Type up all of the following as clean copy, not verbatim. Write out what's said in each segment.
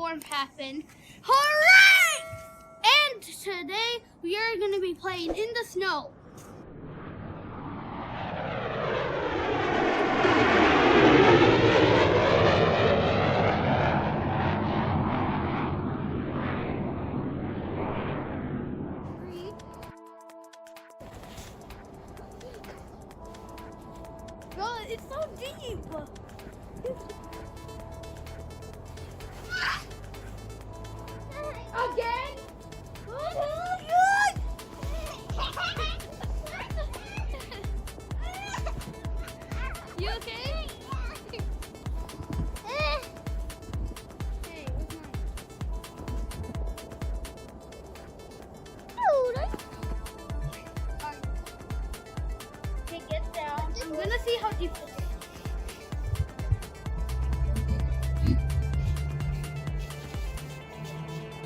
storm happened. Hooray! And today we are going to be playing in the snow. God, it's so deep. Again? You okay? Hey, where's mine? Okay, get down. I'm gonna see how deep this is.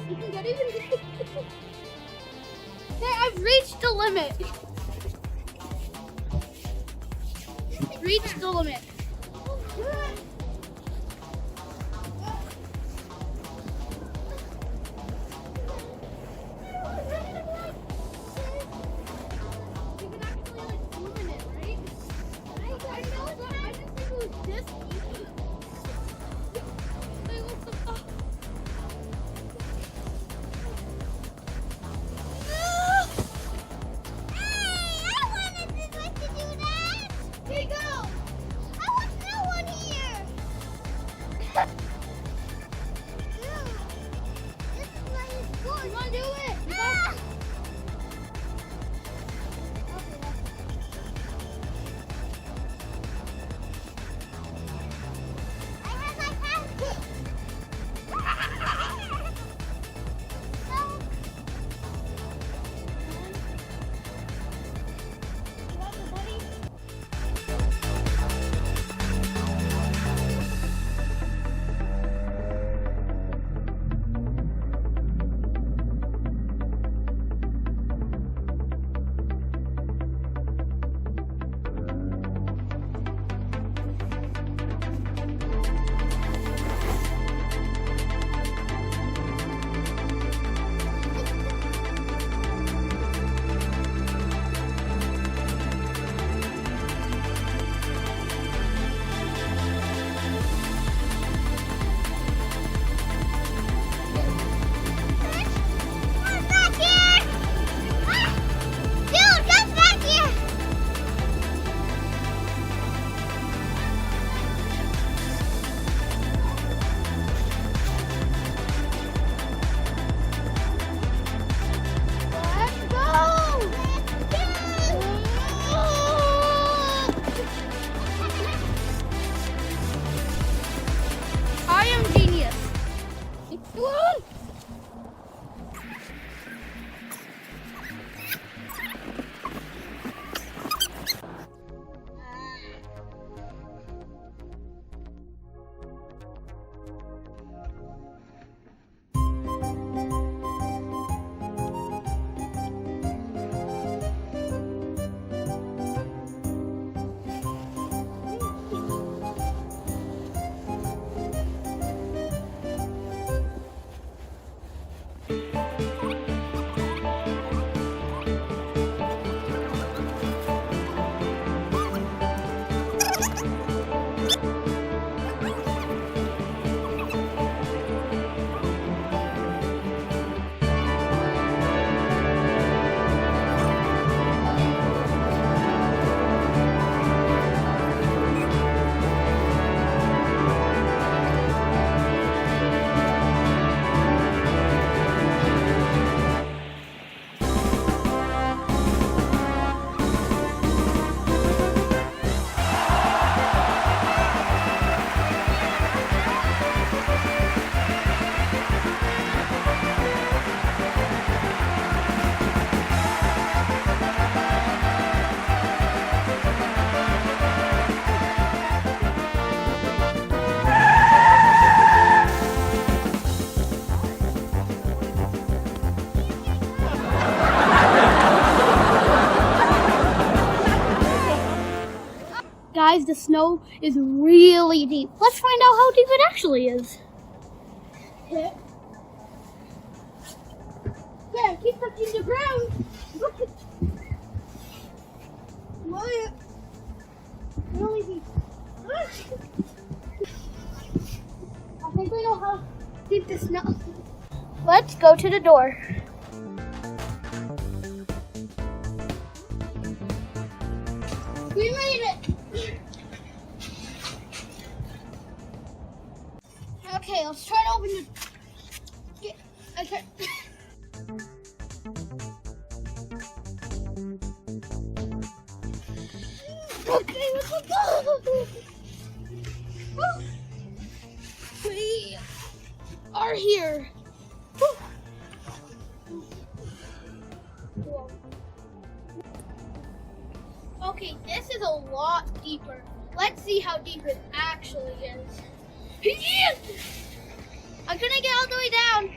You can get even deeper. Hey, I've reached the limit. Reached the limit. You can actually like swim in it, right? I know, but I didn't think it was this easy. Wait, what's the fuck? Here you go! I want no one here! This is my sport. Come on, do it! I have my passport! I am genius. What? Guys, the snow is really deep. Let's find out how deep it actually is. hit. Yeah, keep touching the ground. Look at what? Really deep. I think we know how deep this snow. Let's go to the door. We made it. Okay, let's try to open the. Okay. Okay, let's go. We are here. Okay, this is a lot deeper. Let's see how deep it actually is. I'm gonna get all the way down.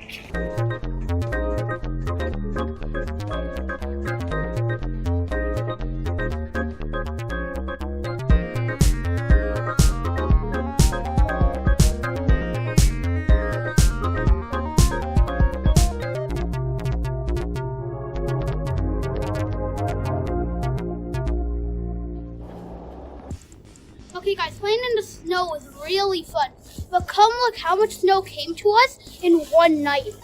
Okay guys, playing in the snow was really fun. But come look how much snow came to us in one night.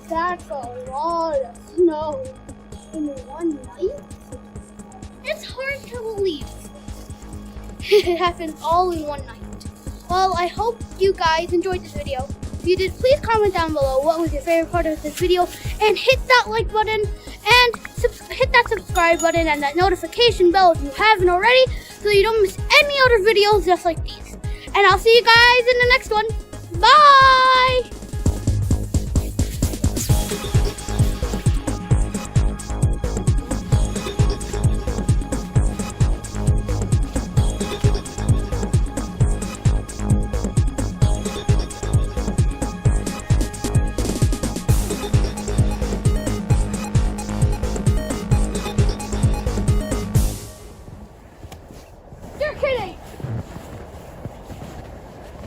That's a lot of snow in one night. It's hard to believe. It happened all in one night. Well, I hope you guys enjoyed this video. If you did, please comment down below what was your favorite part of this video. And hit that like button and hit that subscribe button and that notification bell if you haven't already, so you don't miss any other videos just like these. And I'll see you guys in the next one. Bye!